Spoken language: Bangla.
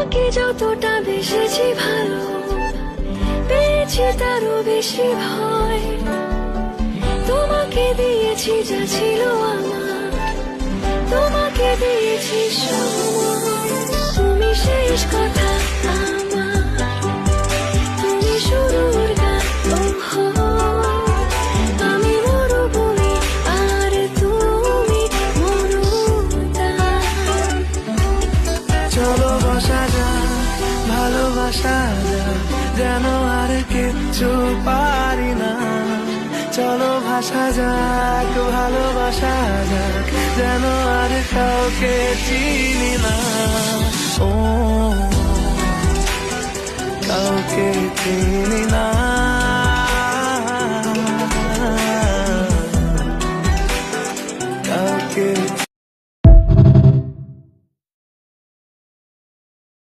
তোমাকে যতটা বেসেছি ভালো, পেয়েছি তারও বেশি ভয়। তোমাকে দিয়েছি যা ছিল আমার, তোমাকে দিয়েছি সময়। তুমি শেষ কথা আমার, তুমি শুরুর গান। আমি মরুভূমি আর তুমি মরুদ্যান। চলো বসা যাক, ভালোবাসা যাক, যেন আর কিচ্ছু পারি না। চলো ভাসা যাক, ভালোবাসা যাক, যেন আর কাউকে চিনি না। ও কাউকে চিনি না।